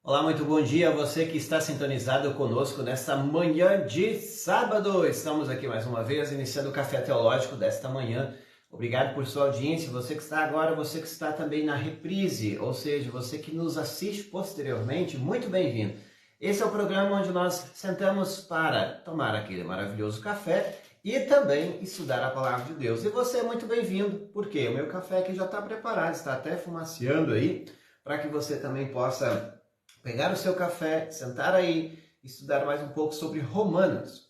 Olá, muito bom dia a você que está sintonizado conosco nesta manhã de sábado. Estamos aqui mais uma vez, iniciando o Café Teológico desta manhã. Obrigado por sua audiência, você que está agora, você que está também na reprise, ou seja, você que nos assiste posteriormente, muito bem-vindo. Esse é o programa onde nós sentamos para tomar aquele maravilhoso café e também estudar a Palavra de Deus. E você é muito bem-vindo, porque o meu café aqui já está preparado, está até fumaceando aí, para que você também possa pegar o seu café, sentar aí e estudar mais um pouco sobre Romanos.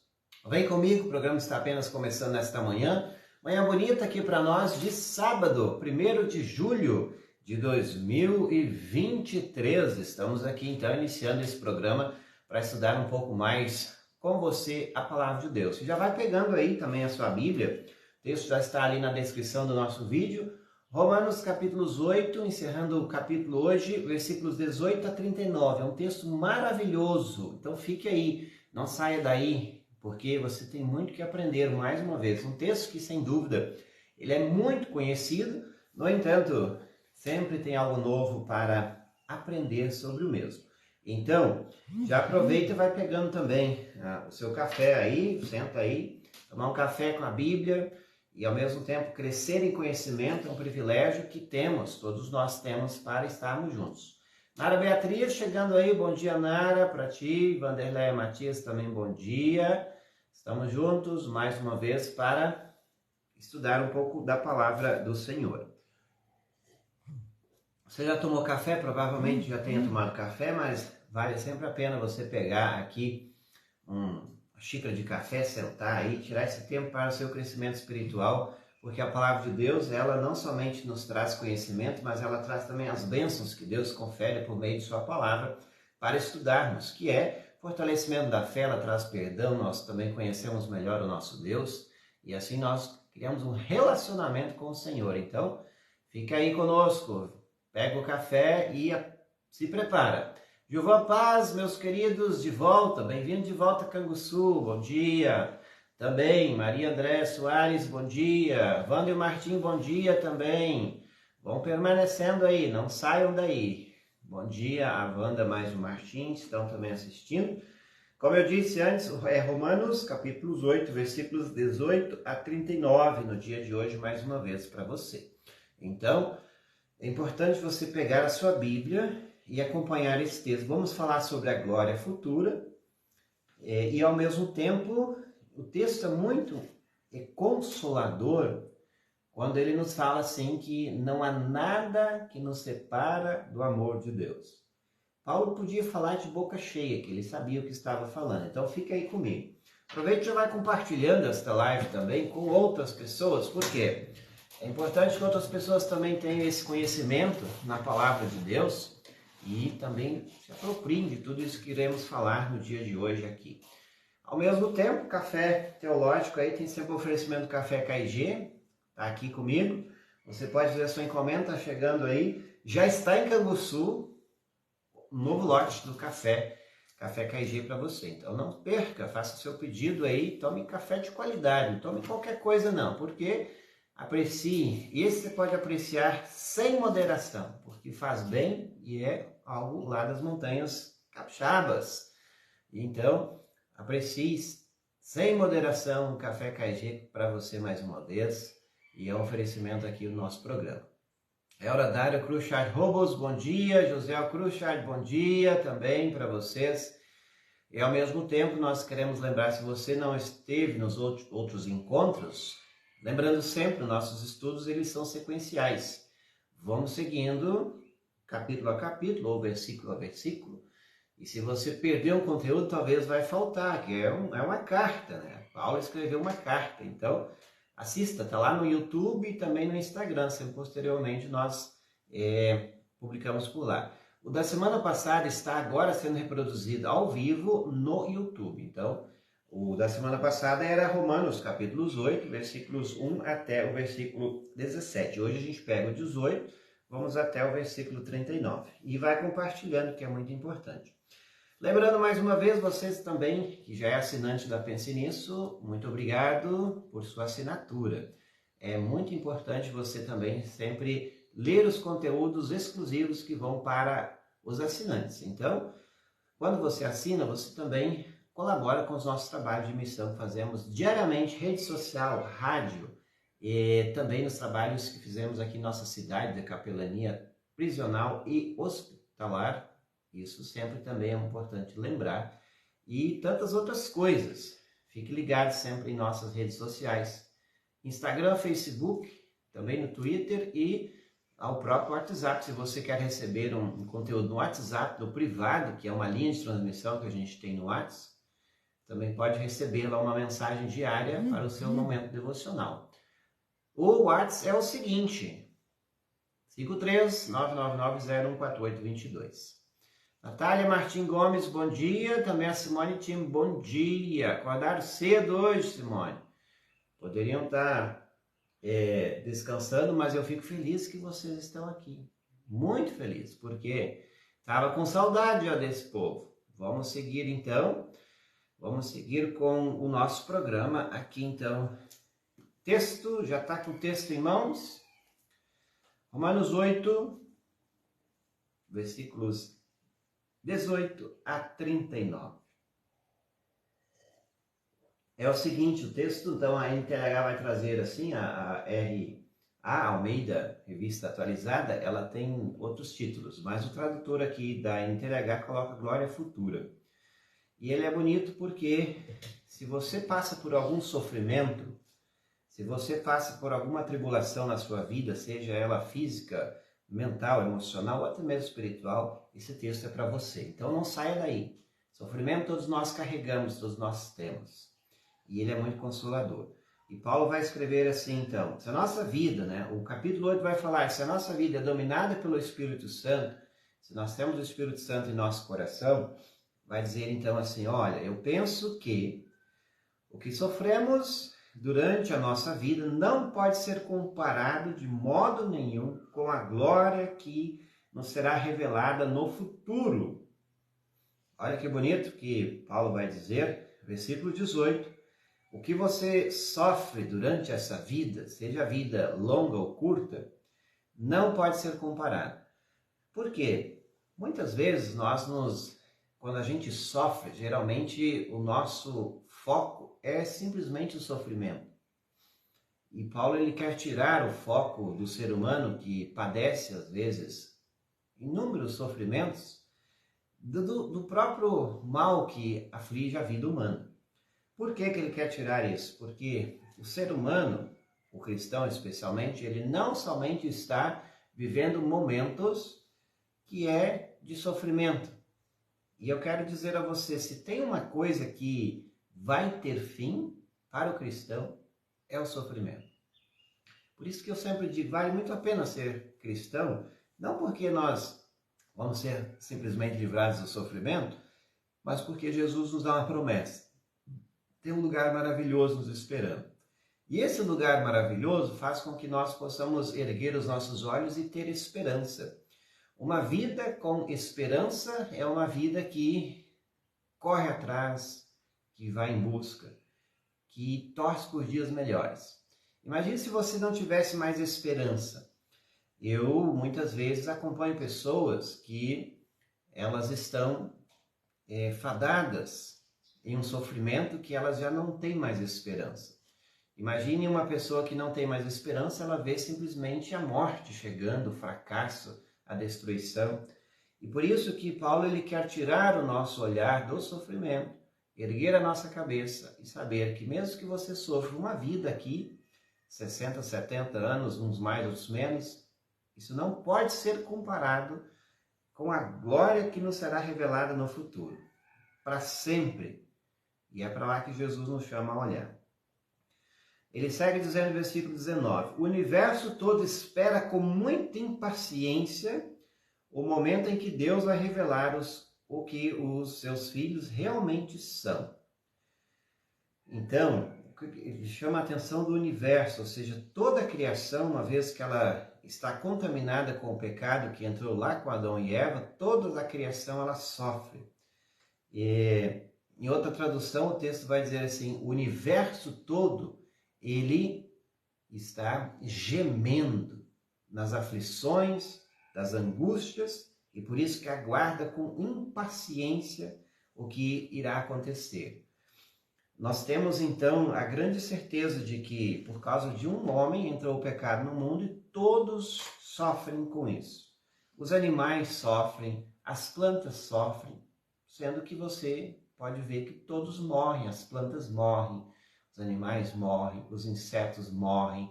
Vem comigo, o programa está apenas começando nesta manhã. Manhã bonita aqui para nós de sábado, 1º de julho de 2023. Estamos aqui então iniciando esse programa para estudar um pouco mais com você a Palavra de Deus. Você já vai pegando aí também a sua Bíblia, o texto já está ali na descrição do nosso vídeo. Romanos capítulos 8, encerrando o capítulo hoje, versículos 18 a 39. É um texto maravilhoso, então fique aí, não saia daí, porque você tem muito que aprender mais uma vez. Um texto que, sem dúvida, ele é muito conhecido, no entanto, sempre tem algo novo para aprender sobre o mesmo. Então, já aproveita e vai pegando também o seu café aí, senta aí, tomar um café com a Bíblia, e ao mesmo tempo crescer em conhecimento é um privilégio que temos, todos nós temos, para estarmos juntos. Nara Beatriz chegando aí, bom dia Nara, para ti, Vanderleia Matias também bom dia. Estamos juntos mais uma vez para estudar um pouco da palavra do Senhor. Você já tomou café? Provavelmente já tenha tomado café, mas vale sempre a pena você pegar aqui uma xícara de café, sentar aí, tirar esse tempo para o seu crescimento espiritual, porque a palavra de Deus, ela não somente nos traz conhecimento, mas ela traz também as bênçãos que Deus confere por meio de sua palavra para estudarmos, que é fortalecimento da fé, ela traz perdão, nós também conhecemos melhor o nosso Deus, e assim nós criamos um relacionamento com o Senhor. Então, fica aí conosco, pega o café e se prepara. Gilvan Paz, meus queridos, de volta, bem-vindo de volta a Canguçu, bom dia. Também, Maria André Soares, bom dia. Wander Martim, bom dia também. Vão permanecendo aí, não saiam daí. Bom dia a Wanda mais o Martim, estão também assistindo. Como eu disse antes, é Romanos, capítulos 8, versículos 18 a 39, no dia de hoje, mais uma vez para você. Então, é importante você pegar a sua Bíblia e acompanhar esse texto. Vamos falar sobre a glória futura e ao mesmo tempo o texto é muito consolador quando ele nos fala assim que não há nada que nos separa do amor de Deus. Paulo podia falar de boca cheia, que ele sabia o que estava falando, então fica aí comigo. Aproveite e já vai compartilhando esta live também com outras pessoas, por quê? É importante que outras pessoas também tenham esse conhecimento na palavra de Deus e também se apropriem de tudo isso que iremos falar no dia de hoje aqui. Ao mesmo tempo, Café Teológico aí tem sempre o oferecimento do Café KG, tá aqui comigo. Você pode fazer a sua encomenda, tá chegando aí. Já está em Canguçu, um novo lote do Café KG para você. Então não perca, faça o seu pedido aí, tome café de qualidade, não tome qualquer coisa não, porque aprecie, e esse você pode apreciar sem moderação, porque faz bem e é algo lá das montanhas capixabas. Então, aprecie sem moderação o Café KG para você mais uma vez, e é um oferecimento aqui do nosso programa. Elra Dário Cruchard Robos, bom dia. José Cruchard, bom dia também para vocês. E ao mesmo tempo nós queremos lembrar, se você não esteve nos outros encontros, lembrando sempre, nossos estudos eles são sequenciais. Vamos seguindo capítulo a capítulo ou versículo a versículo. E se você perder um conteúdo, talvez vai faltar, que é uma carta, né? Paulo escreveu uma carta. Então, assista, está lá no YouTube e também no Instagram. Sempre posteriormente nós publicamos por lá. O da semana passada está agora sendo reproduzido ao vivo no YouTube. Então, o da semana passada era Romanos, capítulos 8, versículos 1 até o versículo 17. Hoje a gente pega o 18, vamos até o versículo 39. E vai compartilhando, que é muito importante. Lembrando mais uma vez, vocês também, que já é assinante da Pense Nisso, muito obrigado por sua assinatura. É muito importante você também sempre ler os conteúdos exclusivos que vão para os assinantes. Então, quando você assina, você também colabora com os nossos trabalhos de missão que fazemos diariamente, rede social, rádio, e também nos trabalhos que fizemos aqui em nossa cidade, da capelania prisional e hospitalar. Isso sempre também é importante lembrar. E tantas outras coisas. Fique ligado sempre em nossas redes sociais. Instagram, Facebook, também no Twitter e ao próprio WhatsApp. Se você quer receber um conteúdo no WhatsApp, do privado, que é uma linha de transmissão que a gente tem no WhatsApp, também pode receber lá uma mensagem diária para o seu momento devocional. O WhatsApp é o seguinte, 53-999-014822. Natália Martim Gomes, bom dia. Também a Simone Tim, bom dia. Acordaram cedo hoje, Simone. Poderiam estar descansando, mas eu fico feliz que vocês estão aqui. Muito feliz, porque estava com saudade já desse povo. Vamos seguir então, vamos seguir com o nosso programa aqui então. Texto, já está com o texto em mãos? Romanos 8, versículos 18 a 39. É o seguinte, o texto, então, a NTH vai trazer assim, a Almeida, Revista Atualizada, ela tem outros títulos, mas o tradutor aqui da NTH coloca Glória Futura. E ele é bonito porque se você passa por algum sofrimento, se você passa por alguma tribulação na sua vida, seja ela física, mental, emocional ou até mesmo espiritual, esse texto é para você. Então não saia daí. Sofrimento todos nós carregamos, todos nós temos. E ele é muito consolador. E Paulo vai escrever assim então, se a nossa vida, o capítulo 8 vai falar, se a nossa vida é dominada pelo Espírito Santo, se nós temos o Espírito Santo em nosso coração, vai dizer então assim, olha, eu penso que o que sofremos durante a nossa vida não pode ser comparado de modo nenhum com a glória que nos será revelada no futuro. Olha que bonito que Paulo vai dizer, versículo 18, o que você sofre durante essa vida, seja a vida longa ou curta, não pode ser comparado. Por quê? Muitas vezes quando a gente sofre, geralmente o nosso foco é simplesmente o sofrimento. E Paulo ele quer tirar o foco do ser humano que padece, às vezes, inúmeros sofrimentos, do próprio mal que aflige a vida humana. Por que ele quer tirar isso? Porque o ser humano, o cristão especialmente, ele não somente está vivendo momentos que é de sofrimento. E eu quero dizer a você, se tem uma coisa que vai ter fim para o cristão, é o sofrimento. Por isso que eu sempre digo, vale muito a pena ser cristão, não porque nós vamos ser simplesmente livrados do sofrimento, mas porque Jesus nos dá uma promessa. Tem um lugar maravilhoso nos esperando. E esse lugar maravilhoso faz com que nós possamos erguer os nossos olhos e ter esperança. Uma vida com esperança é uma vida que corre atrás, que vai em busca, que torce por dias melhores. Imagine se você não tivesse mais esperança. Eu, muitas vezes, acompanho pessoas que elas estão fadadas em um sofrimento que elas já não têm mais esperança. Imagine uma pessoa que não tem mais esperança, ela vê simplesmente a morte chegando, o fracasso, a destruição. E por isso que Paulo ele quer tirar o nosso olhar do sofrimento, erguer a nossa cabeça e saber que mesmo que você sofra uma vida aqui, 60, 70 anos, uns mais, outros menos, isso não pode ser comparado com a glória que nos será revelada no futuro, para sempre. E é para lá que Jesus nos chama a olhar. Ele segue dizendo no versículo 19, o universo todo espera com muita impaciência o momento em que Deus vai revelar o que os seus filhos realmente são. Então, ele chama a atenção do universo, ou seja, toda a criação, uma vez que ela está contaminada com o pecado que entrou lá com Adão e Eva, toda a criação ela sofre. Em outra tradução, o texto vai dizer assim, o universo todo, ele está gemendo nas aflições, das angústias e por isso que aguarda com impaciência o que irá acontecer. Nós temos então a grande certeza de que por causa de um homem entrou o pecado no mundo e todos sofrem com isso. Os animais sofrem, as plantas sofrem, sendo que você pode ver que todos morrem, as plantas morrem, os animais morrem, os insetos morrem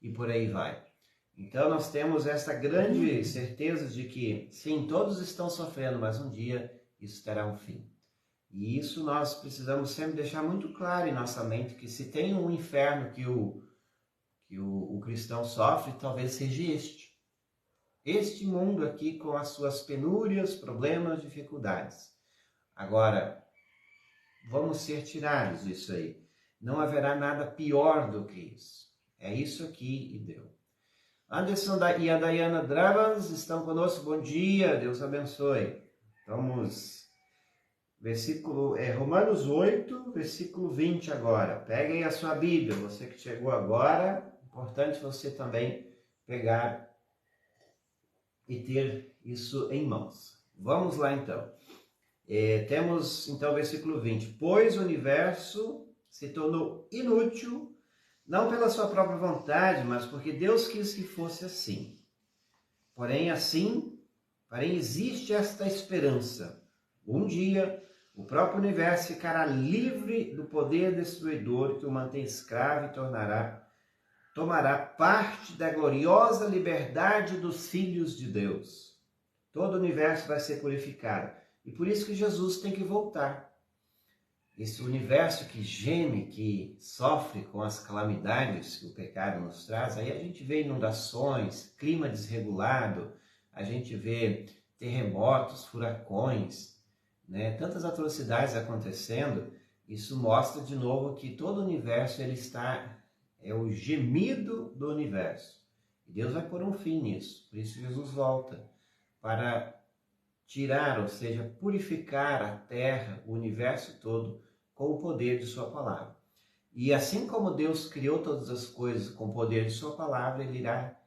e por aí vai. Então nós temos essa grande certeza de que, sim, todos estão sofrendo, mas um dia isso terá um fim. E isso nós precisamos sempre deixar muito claro em nossa mente, que se tem um inferno que o cristão sofre, talvez seja este mundo aqui com as suas penúrias, problemas, dificuldades. Agora, vamos ser tirados disso aí. Não haverá nada pior do que isso. É isso aqui e deu. Anderson e a Dayana Dravans estão conosco. Bom dia, Deus abençoe. Vamos, Romanos 8, versículo 20 agora. Peguem a sua Bíblia, você que chegou agora. Importante você também pegar e ter isso em mãos. Vamos lá então. Temos então o versículo 20. Pois o universo se tornou inútil, não pela sua própria vontade, mas porque Deus quis que fosse assim. Porém existe esta esperança. Um dia, o próprio universo ficará livre do poder destruidor que o mantém escravo e tomará parte da gloriosa liberdade dos filhos de Deus. Todo o universo vai ser purificado. E por isso que Jesus tem que voltar. Esse universo que geme, que sofre com as calamidades que o pecado nos traz, aí a gente vê inundações, clima desregulado, a gente vê terremotos, furacões, né? Tantas atrocidades acontecendo. Isso mostra de novo que todo o universo é o gemido do universo. E Deus vai pôr um fim nisso. Por isso Jesus volta para tirar, ou seja, purificar a terra, o universo todo, com o poder de sua palavra. E assim como Deus criou todas as coisas com o poder de sua palavra, ele irá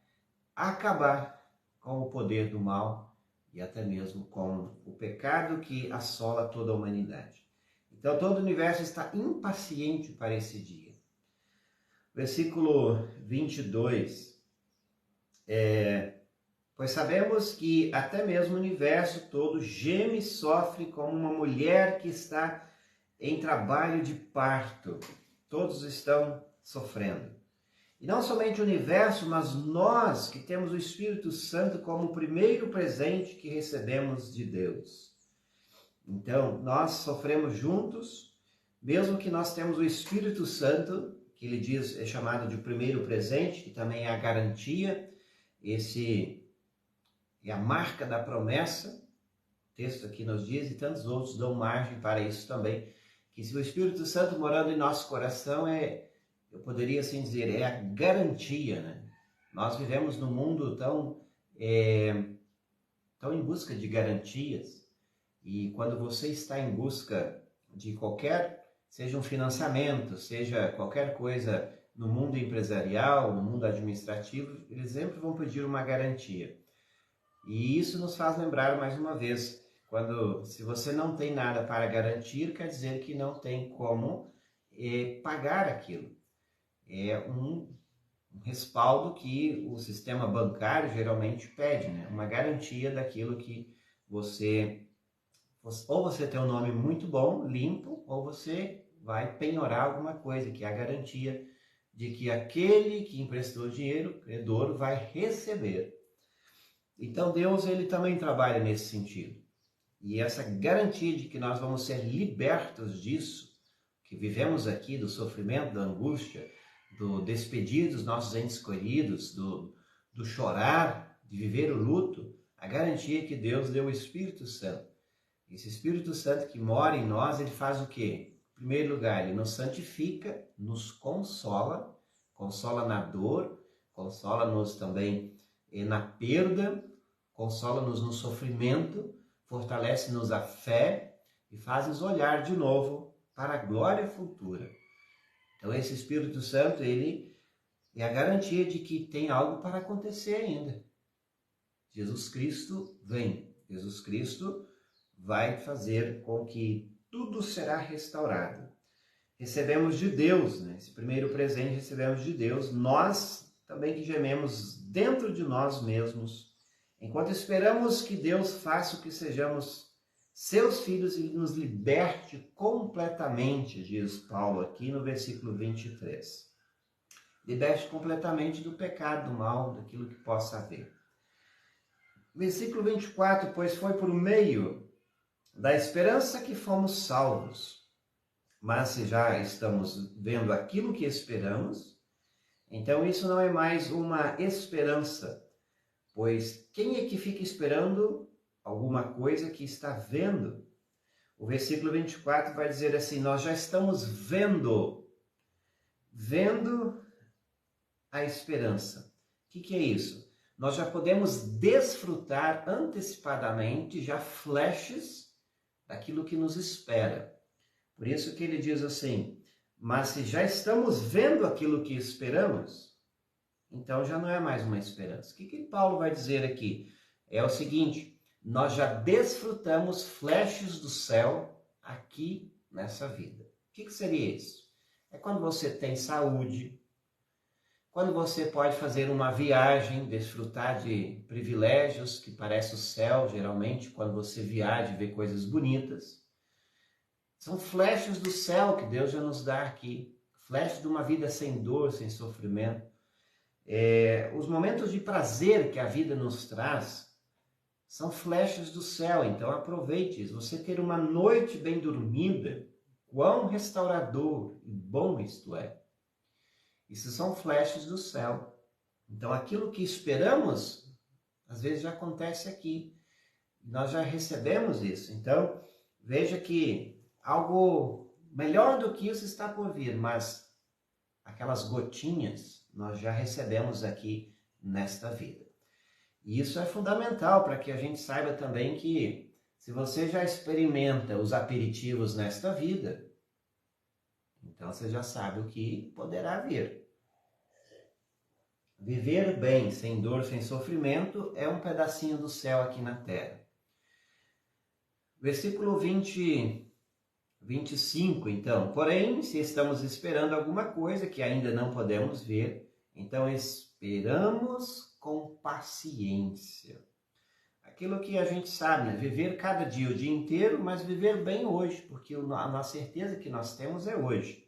acabar com o poder do mal e até mesmo com o pecado que assola toda a humanidade. Então todo o universo está impaciente para esse dia. Versículo 22. Pois sabemos que até mesmo o universo todo geme e sofre como uma mulher que está em trabalho de parto. Todos estão sofrendo. E não somente o universo, mas nós que temos o Espírito Santo como o primeiro presente que recebemos de Deus. Então, nós sofremos juntos, mesmo que nós temos o Espírito Santo, que ele diz é chamado de primeiro presente, que também é a garantia, é a marca da promessa. O texto aqui nos diz, e tantos outros dão margem para isso também, que se o Espírito Santo morando em nosso coração eu poderia assim dizer, é a garantia, né? Nós vivemos num mundo tão em busca de garantias, e quando você está em busca de seja um financiamento, seja qualquer coisa no mundo empresarial, no mundo administrativo, eles sempre vão pedir uma garantia. E isso nos faz lembrar mais uma vez, se você não tem nada para garantir, quer dizer que não tem como pagar aquilo. É um respaldo que o sistema bancário geralmente pede, né? Uma garantia daquilo que ou você tem um nome muito bom, limpo, ou você vai penhorar alguma coisa, que é a garantia de que aquele que emprestou dinheiro, credor, vai receber. Então Deus ele também trabalha nesse sentido. E essa garantia de que nós vamos ser libertos disso, que vivemos aqui, do sofrimento, da angústia, do despedir dos nossos entes queridos, do chorar, de viver o luto, a garantia que Deus deu o Espírito Santo. Esse Espírito Santo que mora em nós, ele faz o quê? Em primeiro lugar, ele nos santifica, nos consola na dor, consola-nos também na perda, consola-nos no sofrimento, fortalece-nos a fé e faz-nos olhar de novo para a glória futura. Então esse Espírito Santo, ele é a garantia de que tem algo para acontecer ainda. Jesus Cristo vem. Jesus Cristo vai fazer com que tudo será restaurado. Recebemos de Deus, né? Esse primeiro presente recebemos de Deus, nós também que gememos dentro de nós mesmos, enquanto esperamos que Deus faça o que sejamos seus filhos e nos liberte completamente, diz Paulo aqui no versículo 23. Liberte completamente do pecado, do mal, daquilo que possa haver. Versículo 24, pois foi por meio da esperança que fomos salvos. Mas se já estamos vendo aquilo que esperamos, então isso não é mais uma esperança, pois quem é que fica esperando alguma coisa que está vendo? O versículo 24 vai dizer assim, nós já estamos vendo a esperança. O que é isso? Nós já podemos desfrutar antecipadamente já flashes daquilo que nos espera. Por isso que ele diz assim, mas se já estamos vendo aquilo que esperamos, então já não é mais uma esperança. O que Paulo vai dizer aqui? É o seguinte, nós já desfrutamos flashes do céu aqui nessa vida. O que seria isso? É quando você tem saúde, quando você pode fazer uma viagem, desfrutar de privilégios que parece o céu, geralmente, quando você viaja e vê coisas bonitas. São flashes do céu que Deus já nos dá aqui. Flashes de uma vida sem dor, sem sofrimento. Os momentos de prazer que a vida nos traz são flashes do céu. Então aproveite isso. Você ter uma noite bem dormida, quão restaurador e bom isto é. Isso são flashes do céu. Então aquilo que esperamos, às vezes já acontece aqui. Nós já recebemos isso. Então veja que algo melhor do que isso está por vir, mas aquelas gotinhas nós já recebemos aqui nesta vida. E isso é fundamental para que a gente saiba também que se você já experimenta os aperitivos nesta vida, então você já sabe o que poderá vir. Viver bem, sem dor, sem sofrimento, é um pedacinho do céu aqui na terra. Versículo 25, então. Porém, se estamos esperando alguma coisa que ainda não podemos ver, então esperamos com paciência. Aquilo que a gente sabe, né? Viver cada dia, o dia inteiro, mas viver bem hoje, porque a nossa certeza que nós temos é hoje.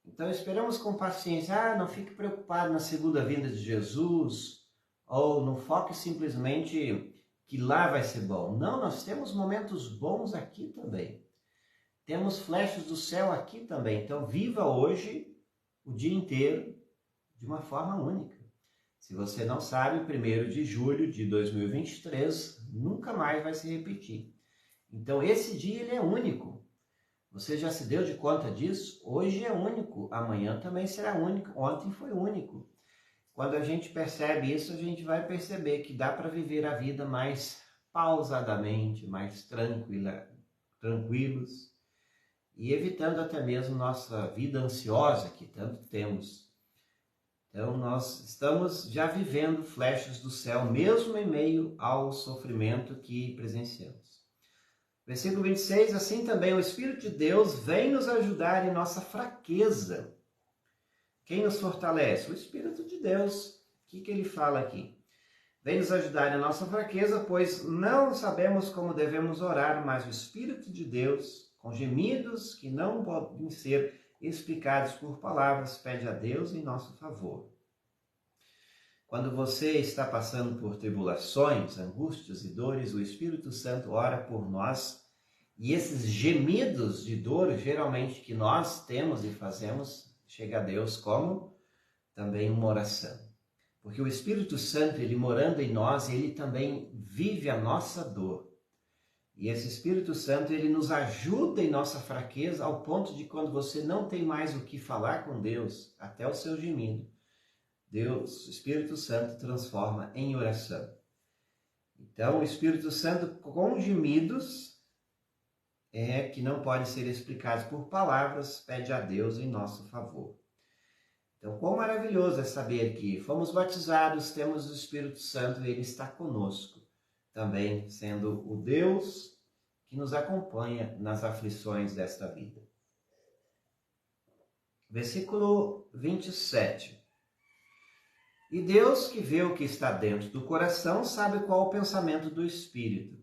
Então esperamos com paciência, não fique preocupado na segunda vinda de Jesus, ou não foque simplesmente que lá vai ser bom. Não, nós temos momentos bons aqui também. Temos flashes do céu aqui também. Então viva hoje o dia inteiro de uma forma única. Se você não sabe, 1º de julho de 2023 nunca mais vai se repetir. Então esse dia ele é único. Você já se deu de conta disso? Hoje é único, amanhã também será único, ontem foi único. Quando a gente percebe isso, a gente vai perceber que dá para viver a vida mais pausadamente, mais tranquilos, e evitando até mesmo nossa vida ansiosa que tanto temos. Então nós estamos já vivendo flashes do céu, mesmo em meio ao sofrimento que presenciamos. Versículo 26, assim também o Espírito de Deus vem nos ajudar em nossa fraqueza. Quem nos fortalece? O Espírito de Deus. O que ele fala aqui? Vem nos ajudar em nossa fraqueza, pois não sabemos como devemos orar, mas o Espírito de Deus, com gemidos que não podem ser explicados por palavras, pede a Deus em nosso favor. Quando você está passando por tribulações, angústias e dores, o Espírito Santo ora por nós e esses gemidos de dor, geralmente que nós temos e fazemos, chega a Deus como também uma oração. Porque o Espírito Santo, ele morando em nós, ele também vive a nossa dor. E esse Espírito Santo, ele nos ajuda em nossa fraqueza ao ponto de quando você não tem mais o que falar com Deus, até o seu gemido, Deus, o Espírito Santo, transforma em oração. Então, o Espírito Santo com gemidos que não podem ser explicados por palavras, pede a Deus em nosso favor. Então, quão maravilhoso é saber que fomos batizados, temos o Espírito Santo e Ele está conosco. também sendo o Deus que nos acompanha nas aflições desta vida. Versículo 27. E Deus, que vê o que está dentro do coração, sabe qual o pensamento do Espírito,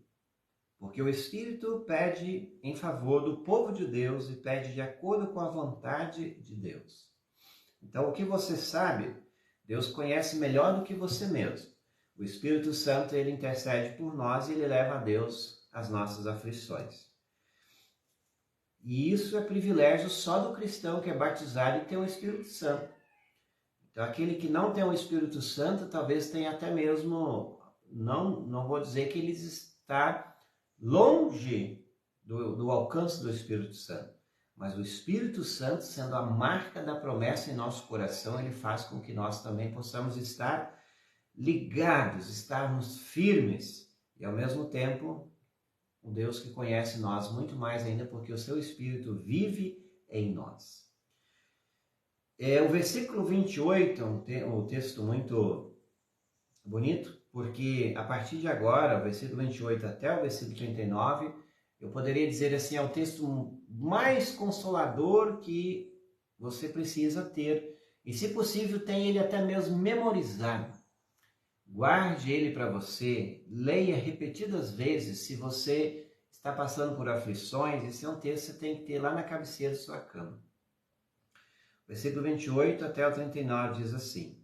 porque o Espírito pede em favor do povo de Deus e pede de acordo com a vontade de Deus. Então, o que você sabe, Deus conhece melhor do que você mesmo. O Espírito Santo, ele intercede por nós e ele leva a Deus as nossas aflições. E isso é privilégio só do cristão que é batizado e tem o Espírito Santo. Então, aquele que não tem o Espírito Santo, talvez tenha até mesmo, não vou dizer que ele está longe do alcance do Espírito Santo, mas o Espírito Santo, sendo a marca da promessa em nosso coração, ele faz com que nós também possamos estar ligados, estarmos firmes e, ao mesmo tempo, um Deus que conhece nós muito mais ainda, porque o seu Espírito vive em nós. O versículo 28 é um texto muito bonito, porque a partir de agora, o versículo 28 até o versículo 39, eu poderia dizer assim, é o texto mais consolador que você precisa ter. E, se possível, tenha ele até mesmo memorizado. Guarde ele para você, leia repetidas vezes. Se você está passando por aflições, esse é um texto que você tem que ter lá na cabeceira de sua cama. Versículo 28 até o 39 diz assim: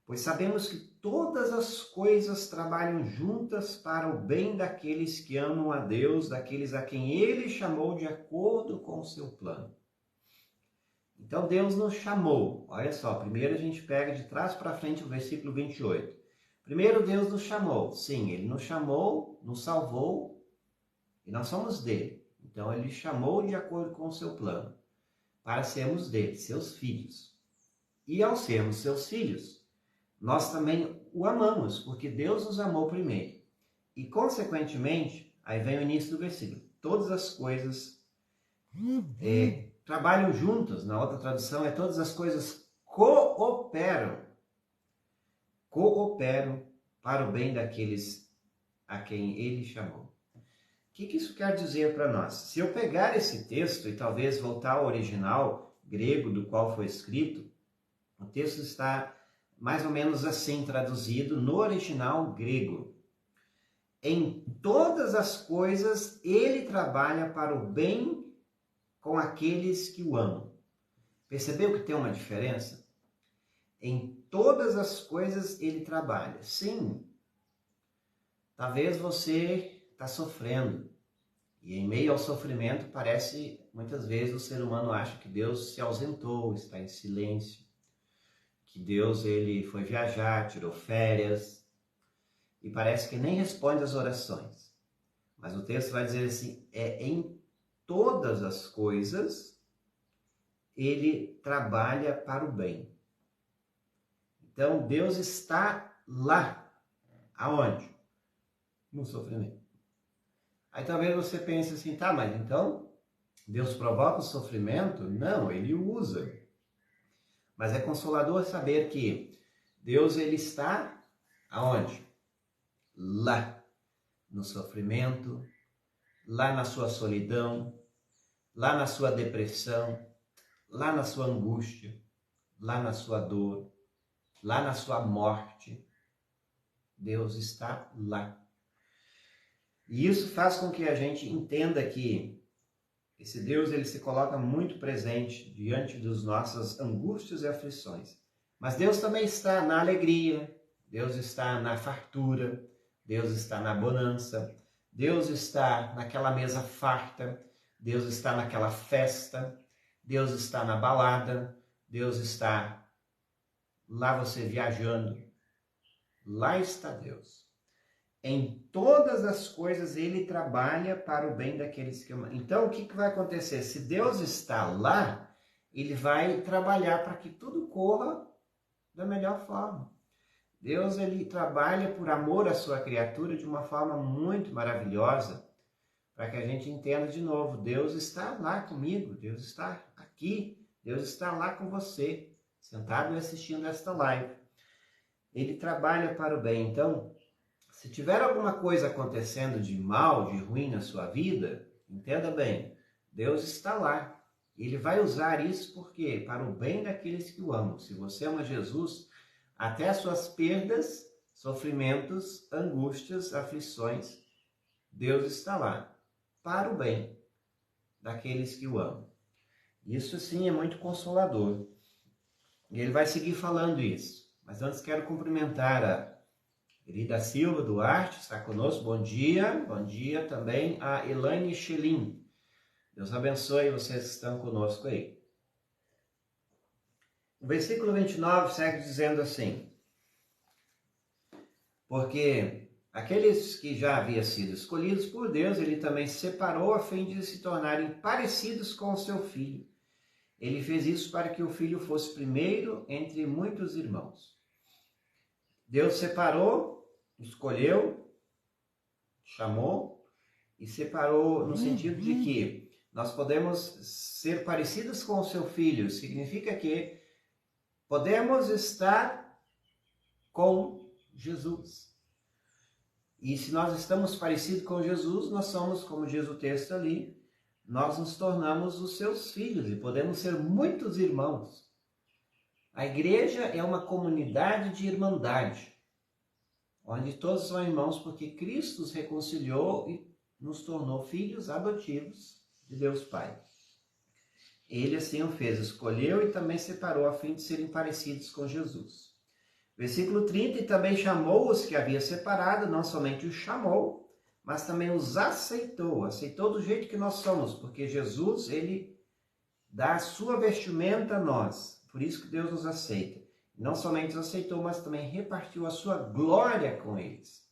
Pois sabemos que todas as coisas trabalham juntas para o bem daqueles que amam a Deus, daqueles a quem Ele chamou de acordo com o seu plano. Então Deus nos chamou. Olha só, primeiro a gente pega de trás para frente o versículo 28. Primeiro Deus nos chamou. Sim, Ele nos chamou, nos salvou e nós somos dele. Então Ele chamou de acordo com o seu plano, para sermos dele, seus filhos. E ao sermos seus filhos, nós também o amamos, porque Deus nos amou primeiro. E, consequentemente, aí vem o início do versículo, todas as coisas trabalham juntas, na outra tradução todas as coisas cooperam para o bem daqueles a quem ele chamou. O que isso quer dizer para nós? Se eu pegar esse texto e talvez voltar ao original grego do qual foi escrito, o texto está mais ou menos assim traduzido no original grego. Em todas as coisas ele trabalha para o bem com aqueles que o amam. Percebeu que tem uma diferença? Em todas as coisas ele trabalha. Sim, talvez você está sofrendo. E em meio ao sofrimento, parece, muitas vezes, o ser humano acha que Deus se ausentou, está em silêncio, que Deus ele foi viajar, tirou férias, e parece que nem responde às orações. Mas o texto vai dizer assim, em todas as coisas, ele trabalha para o bem. Então, Deus está lá. Aonde? No sofrimento. Aí talvez você pense assim, tá, mas então Deus provoca o sofrimento? Não, ele o usa. Mas é consolador saber que Deus ele está aonde? Lá, no sofrimento, lá na sua solidão, lá na sua depressão, lá na sua angústia, lá na sua dor, lá na sua morte. Deus está lá. E isso faz com que a gente entenda que esse Deus ele se coloca muito presente diante das nossas angústias e aflições. Mas Deus também está na alegria, Deus está na fartura, Deus está na bonança, Deus está naquela mesa farta, Deus está naquela festa, Deus está na balada, Deus está lá você viajando. Lá está Deus. Em todas as coisas ele trabalha para o bem daqueles que amam. Então o que vai acontecer? Se Deus está lá, ele vai trabalhar para que tudo corra da melhor forma. Deus ele trabalha por amor à sua criatura de uma forma muito maravilhosa, para que a gente entenda de novo, Deus está lá comigo, Deus está aqui, Deus está lá com você, sentado e assistindo esta live. Ele trabalha para o bem. Então, Se tiver alguma coisa acontecendo de mal, de ruim na sua vida, entenda bem, Deus está lá. Ele vai usar isso porque para o bem daqueles que o amam. Se você ama Jesus, até as suas perdas, sofrimentos, angústias, aflições, Deus está lá para o bem daqueles que o amam. Isso sim é muito consolador. E ele vai seguir falando isso. Mas antes quero cumprimentar a querida Silva Duarte, está conosco. Bom dia. Bom dia também a Elaine Schelin. Deus abençoe vocês que estão conosco aí. O versículo 29 segue dizendo assim: porque aqueles que já haviam sido escolhidos por Deus, ele também separou a fim de se tornarem parecidos com o seu filho. Ele fez isso para que o filho fosse primeiro entre muitos irmãos. Deus separou, escolheu, chamou e separou no sentido de que nós podemos ser parecidos com o seu filho. Significa que podemos estar com Jesus. E se nós estamos parecidos com Jesus, nós somos, como diz o texto ali, nós nos tornamos os seus filhos e podemos ser muitos irmãos. A igreja é uma comunidade de irmandade, onde todos são irmãos porque Cristo os reconciliou e nos tornou filhos adotivos de Deus Pai. Ele assim o fez, escolheu e também separou a fim de serem parecidos com Jesus. Versículo 30, e também chamou os que havia separado, não somente os chamou, mas também os aceitou do jeito que nós somos, porque Jesus, ele dá a sua vestimenta a nós, por isso que Deus nos aceita. Não somente os aceitou, mas também repartiu a sua glória com eles.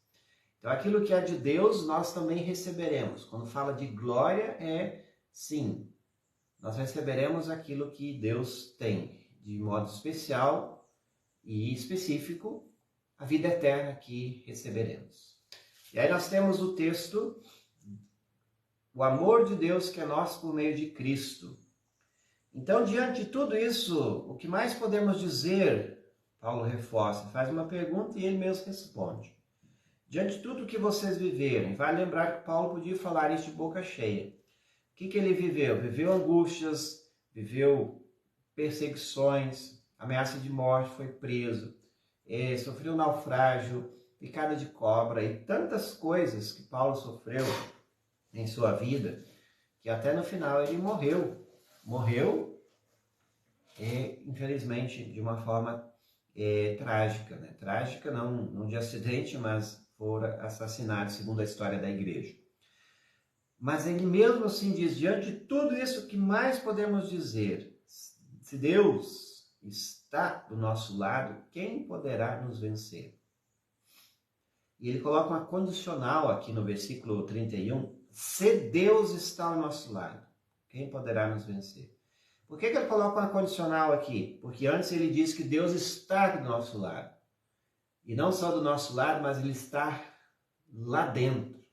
Então aquilo que é de Deus, nós também receberemos. Quando fala de glória, sim, nós receberemos aquilo que Deus tem, de modo especial e específico, a vida eterna que receberemos. E aí nós temos o texto, o amor de Deus que é nosso por meio de Cristo. Então, diante de tudo isso, o que mais podemos dizer? Paulo reforça, faz uma pergunta e ele mesmo responde. Diante de tudo que vocês viveram, vai lembrar que Paulo podia falar isso de boca cheia. O que ele viveu? Viveu angústias, viveu perseguições, ameaça de morte, foi preso, sofreu naufrágio, picada de cobra e tantas coisas que Paulo sofreu em sua vida, que até no final ele morreu. Infelizmente, de uma forma trágica, né? Trágica não de acidente, mas foi assassinado, segundo a história da igreja. Mas ele mesmo assim diz, diante de tudo isso, o que mais podemos dizer? Se Deus está do nosso lado, quem poderá nos vencer? E ele coloca uma condicional aqui no versículo 31. Se Deus está ao nosso lado, quem poderá nos vencer? Por que ele coloca uma condicional aqui? Porque antes ele diz que Deus está do nosso lado. E não só do nosso lado, mas ele está lá dentro.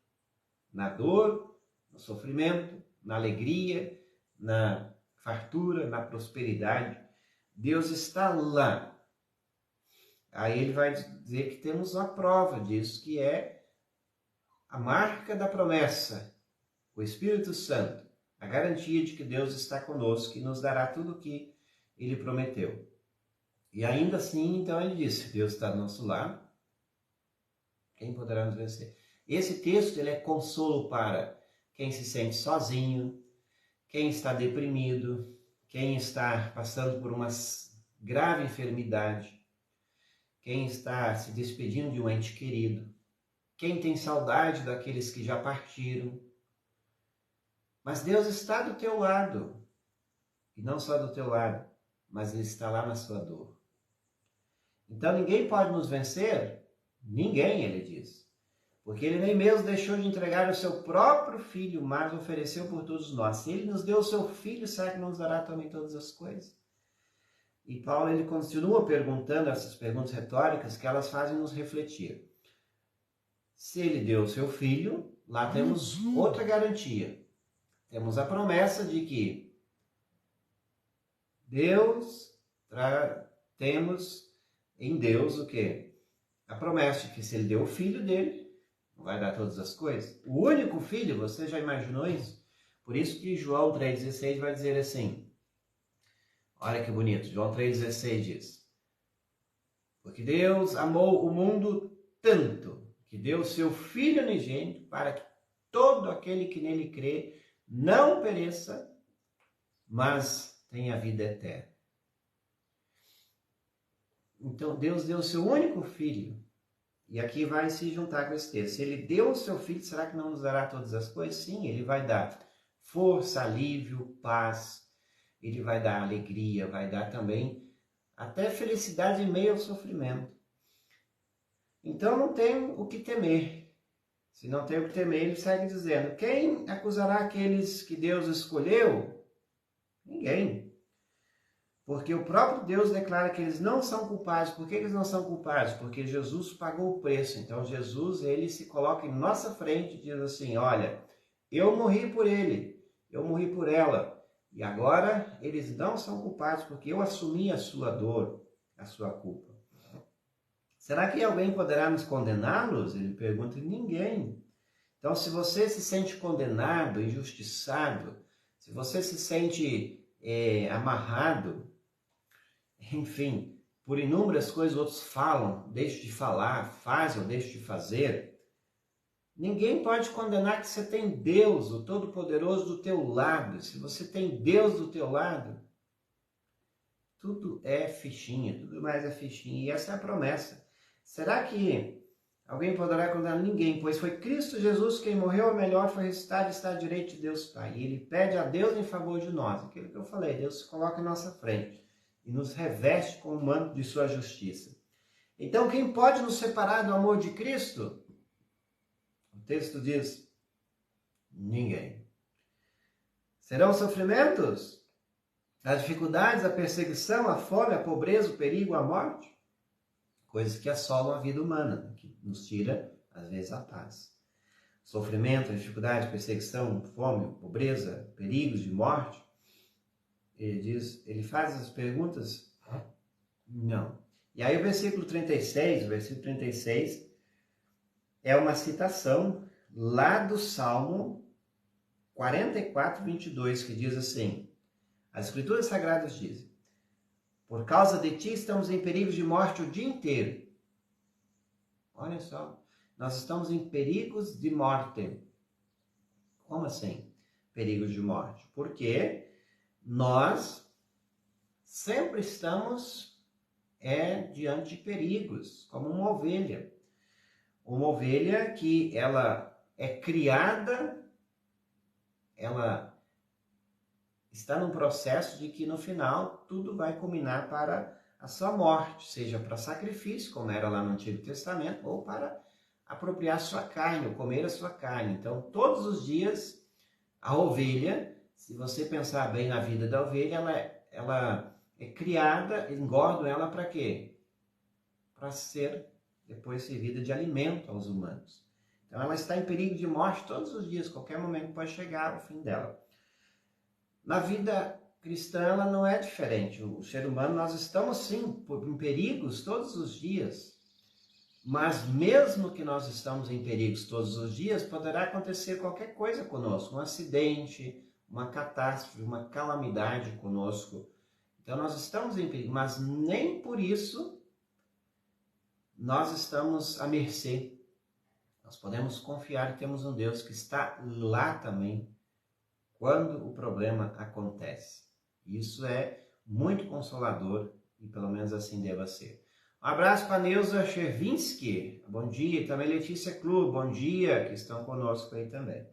Na dor, no sofrimento, na alegria, na fartura, na prosperidade. Deus está lá. Aí ele vai dizer que temos a prova disso, que é a marca da promessa, o Espírito Santo, a garantia de que Deus está conosco e nos dará tudo o que ele prometeu. E ainda assim, então ele disse, Deus está do nosso lado, quem poderá nos vencer? Esse texto ele é consolo para quem se sente sozinho, quem está deprimido, quem está passando por uma grave enfermidade, quem está se despedindo de um ente querido, quem tem saudade daqueles que já partiram. Mas Deus está do teu lado, e não só do teu lado, mas Ele está lá na sua dor. Então ninguém pode nos vencer, ninguém, ele diz, porque Ele nem mesmo deixou de entregar o seu próprio Filho, mas ofereceu por todos nós. Se Ele nos deu o seu Filho, será que não nos dará também todas as coisas? E Paulo ele continua perguntando essas perguntas retóricas que elas fazem nos refletir. Se Ele deu o seu Filho, lá temos outra garantia. Temos a promessa de que temos em Deus o quê? A promessa de que se Ele deu o Filho dele, não vai dar todas as coisas? O único filho, você já imaginou isso? Por isso que João 3,16 vai dizer assim, olha que bonito, João 3,16 diz, porque Deus amou o mundo tanto, que deu o seu Filho unigênito, para que todo aquele que nele crê não pereça, mas tenha vida eterna. Então Deus deu o seu único Filho, e aqui vai se juntar com esse texto. Se ele deu o seu Filho, será que não nos dará todas as coisas? Sim, ele vai dar força, alívio, paz, ele vai dar alegria, vai dar também até felicidade em meio ao sofrimento. Então não tem o que temer. Se não tem o que temer, ele segue dizendo, quem acusará aqueles que Deus escolheu? Ninguém. Porque o próprio Deus declara que eles não são culpados. Por que eles não são culpados? Porque Jesus pagou o preço. Então Jesus, ele se coloca em nossa frente e diz assim, olha, eu morri por ele, eu morri por ela. E agora eles não são culpados porque eu assumi a sua dor, a sua culpa. Será que alguém poderá nos condená-los? Ele pergunta, ninguém. Então se você se sente condenado, injustiçado, se você se sente amarrado, enfim, por inúmeras coisas outros falam, deixam de falar, fazem ou deixam de fazer, ninguém pode condenar que você tem Deus, o Todo-Poderoso, do teu lado. Se você tem Deus do teu lado, tudo é fichinha, tudo mais é fichinha. E essa é a promessa. Será que alguém poderá condenar? Ninguém, pois foi Cristo Jesus quem morreu, ou melhor, foi ressuscitado e está à direita de Deus Pai. E ele pede a Deus em favor de nós. Aquilo que eu falei, Deus se coloca em nossa frente e nos reveste com o manto de sua justiça. Então, quem pode nos separar do amor de Cristo? O texto diz, ninguém. Serão sofrimentos? As dificuldades, a perseguição, a fome, a pobreza, o perigo, a morte? Coisas que assolam a vida humana, que nos tira, às vezes, a paz. Sofrimento, dificuldade, perseguição, fome, pobreza, perigos de morte. Ele diz, ele faz as perguntas? Não. E aí o versículo 36 é uma citação lá do Salmo 44, 22, que diz assim, as Escrituras Sagradas dizem, por causa de ti estamos em perigos de morte o dia inteiro. Olha só, nós estamos em perigos de morte. Como assim? Perigos de morte. Porque nós sempre estamos diante de perigos, como uma ovelha. Uma ovelha que ela é criada, ela está num processo de que no final tudo vai culminar para a sua morte, seja para sacrifício, como era lá no Antigo Testamento, ou para apropriar sua carne, ou comer a sua carne. Então, todos os dias, a ovelha, se você pensar bem na vida da ovelha, ela é criada, engordam ela para quê? Para ser depois servida de alimento aos humanos. Então ela está em perigo de morte todos os dias, qualquer momento pode chegar o fim dela. Na vida cristã ela não é diferente. O ser humano, nós estamos sim em perigos todos os dias. Mas mesmo que nós estamos em perigos todos os dias, poderá acontecer qualquer coisa conosco, um acidente, uma catástrofe, uma calamidade conosco. Então nós estamos em perigo, mas nem por isso nós estamos à mercê. Nós podemos confiar que temos um Deus que está lá também quando o problema acontece. Isso é muito consolador e pelo menos assim deva ser. Um abraço para a Neuza Chervinsky, bom dia, e também Letícia Clube, bom dia, que estão conosco aí também.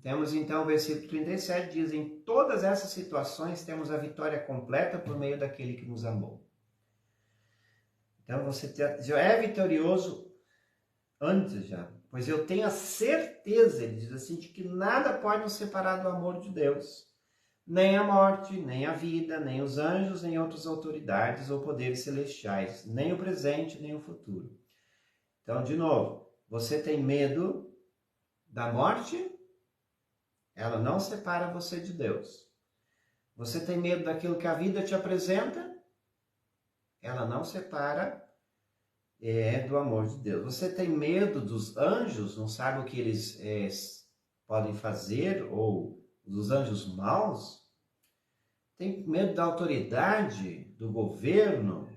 Temos então o versículo 37, diz, em todas essas situações temos a vitória completa por meio daquele que nos amou. Então você já é vitorioso antes já, pois eu tenho a certeza, ele diz assim, de que nada pode nos separar do amor de Deus. Nem a morte, nem a vida, nem os anjos, nem outras autoridades ou poderes celestiais, nem o presente, nem o futuro. Então, de novo, você tem medo da morte? Ela não separa você de Deus. Você tem medo daquilo que a vida te apresenta? Ela não separa é do amor de Deus. Você tem medo dos anjos, não sabe o que eles podem fazer, ou dos anjos maus? Tem medo da autoridade, do governo,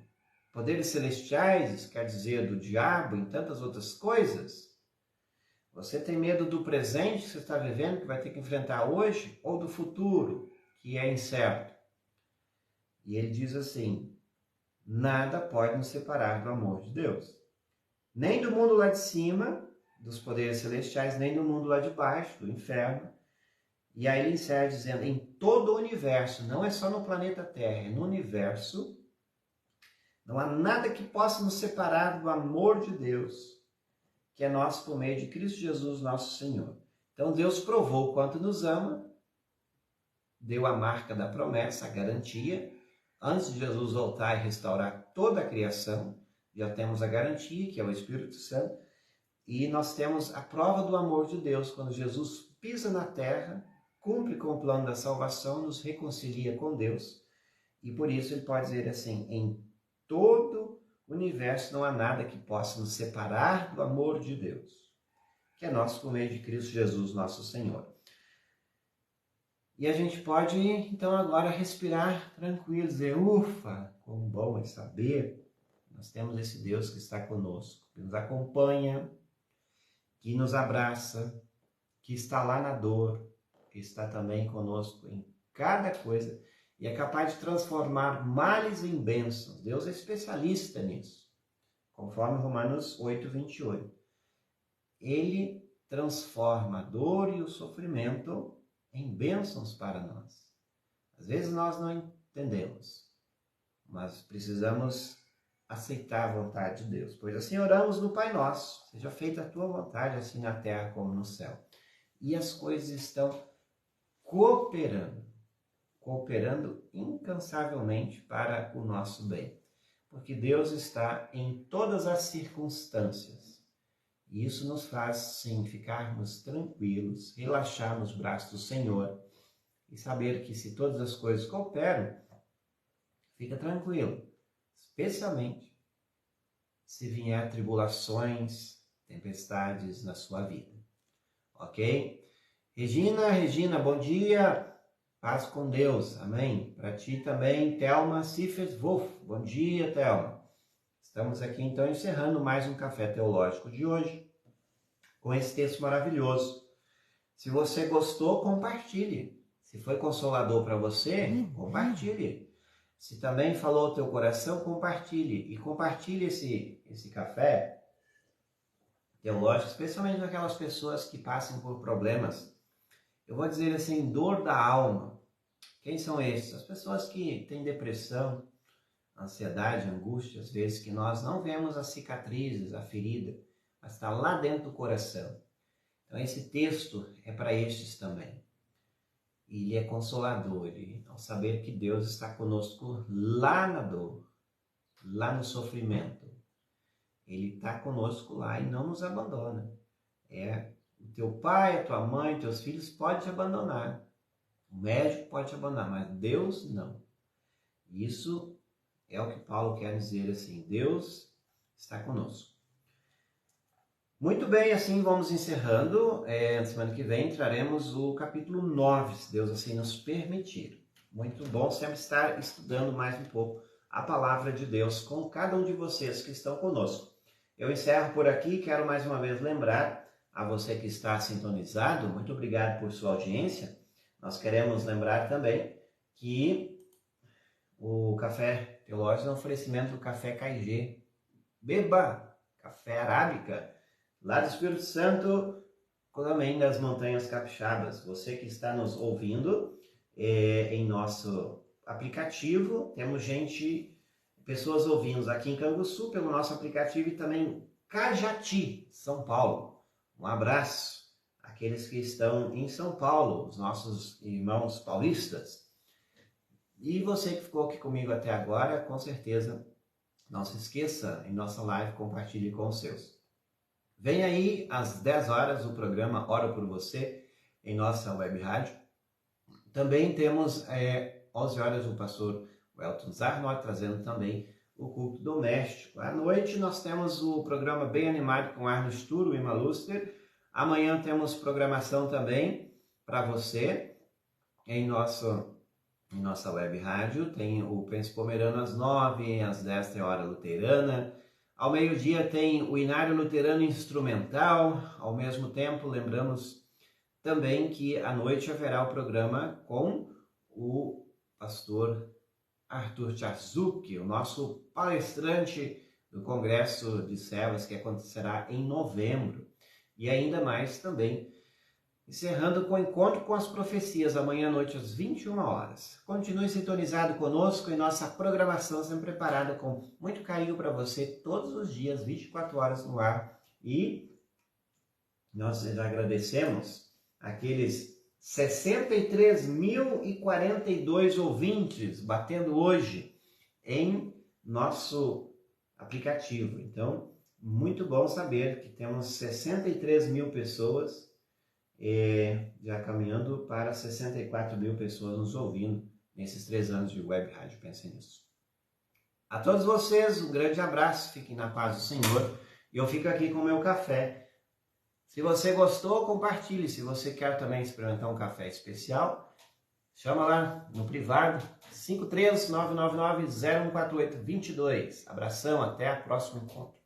poderes celestiais, isso quer dizer do diabo e tantas outras coisas? Você tem medo do presente que você está vivendo, que vai ter que enfrentar hoje, ou do futuro, que é incerto? E ele diz assim: nada pode nos separar do amor de Deus. Nem do mundo lá de cima, dos poderes celestiais, nem do mundo lá de baixo, do inferno. E aí ele encerra dizendo, em todo o universo, não é só no planeta Terra, é no universo, não há nada que possa nos separar do amor de Deus, que é nosso por meio de Cristo Jesus, nosso Senhor. Então Deus provou o quanto nos ama, deu a marca da promessa, a garantia. Antes de Jesus voltar e restaurar toda a criação, já temos a garantia, que é o Espírito Santo, e nós temos a prova do amor de Deus, quando Jesus pisa na terra, cumpre com o plano da salvação, nos reconcilia com Deus, e por isso ele pode dizer assim, em todo o universo não há nada que possa nos separar do amor de Deus, que é nosso por meio de Cristo Jesus, nosso Senhor. E a gente pode, então, agora respirar tranquilo, dizer, ufa, como bom é saber, nós temos esse Deus que está conosco, que nos acompanha, que nos abraça, que está lá na dor, que está também conosco em cada coisa e é capaz de transformar males em bênçãos. Deus é especialista nisso, conforme Romanos 8, 28. Ele transforma a dor e o sofrimento em bênçãos para nós. Às vezes nós não entendemos, mas precisamos aceitar a vontade de Deus. Pois assim oramos no Pai Nosso, seja feita a tua vontade, assim na terra como no céu. E as coisas estão cooperando incansavelmente para o nosso bem. Porque Deus está em todas as circunstâncias. E isso nos faz, sim, ficarmos tranquilos, relaxar nos braços do Senhor e saber que se todas as coisas cooperam, fica tranquilo. Especialmente se vier tribulações, tempestades na sua vida. Ok? Regina, bom dia. Paz com Deus. Amém. Para ti também, Thelma Sifers Wolf. Bom dia, Thelma. Estamos aqui então encerrando mais um Café Teológico de hoje, com esse texto maravilhoso. Se você gostou, compartilhe. Se foi consolador para você, compartilhe. Se também falou o teu coração, compartilhe. E compartilhe esse café teológico, especialmente com aquelas pessoas que passam por problemas, eu vou dizer assim, dor da alma. Quem são esses? As pessoas que têm depressão, ansiedade, angústia, às vezes que nós não vemos as cicatrizes, a ferida, mas está lá dentro do coração. Então esse texto é para estes também. E ele é consolador, ao saber que Deus está conosco lá na dor, lá no sofrimento. Ele está conosco lá e não nos abandona. O teu pai, a tua mãe, teus filhos podem te abandonar. O médico pode te abandonar, mas Deus não. Isso é o que Paulo quer dizer assim, Deus está conosco. Muito bem, assim vamos encerrando. Na semana que vem traremos o capítulo 9, se Deus assim nos permitir. Muito bom sempre estar estudando mais um pouco a palavra de Deus com cada um de vocês que estão conosco. Eu encerro por aqui, quero mais uma vez lembrar a você que está sintonizado, muito obrigado por sua audiência. Nós queremos lembrar também que o Café Teológico é um oferecimento do Café KG. Beba! Café Arábica, lá do Espírito Santo, também das Montanhas Capixabas. Você que está nos ouvindo em nosso aplicativo, temos pessoas ouvindo aqui em Canguçu pelo nosso aplicativo e também Cajati, São Paulo. Um abraço àqueles que estão em São Paulo, os nossos irmãos paulistas. E você que ficou aqui comigo até agora, com certeza, não se esqueça, em nossa live, compartilhe com os seus. Vem aí, às 10 horas, o programa Oro por Você, em nossa web rádio. Também temos, 11 horas, o pastor Welton Zarnot, trazendo também o culto doméstico. À noite nós temos o programa Bem Animado com Arno Sturo e Maluster. Amanhã temos programação também para você em nossa web rádio. Tem o Pense Pomerano às 9, às 10 tem a Hora Luterana. Ao meio-dia tem o Inário Luterano Instrumental. Ao mesmo tempo, lembramos também que à noite haverá o programa com o pastor Arthur Tchazuk, o nosso palestrante do Congresso de Células, que acontecerá em novembro. E ainda mais também, encerrando com o Encontro com as Profecias, amanhã à noite às 21 horas. Continue sintonizado conosco em nossa programação, sempre preparada com muito carinho para você, todos os dias, 24 horas no ar. E nós agradecemos aqueles 63.042 ouvintes batendo hoje em nosso aplicativo. Então, muito bom saber que temos 63 mil pessoas já caminhando para 64 mil pessoas nos ouvindo nesses 3 anos de web rádio. Pensem nisso. A todos vocês, um grande abraço, fiquem na paz do Senhor. E eu fico aqui com o meu café. Se você gostou, compartilhe. Se você quer também experimentar um café especial, chama lá no privado, 53999-0148-22. Abração, até o próximo encontro.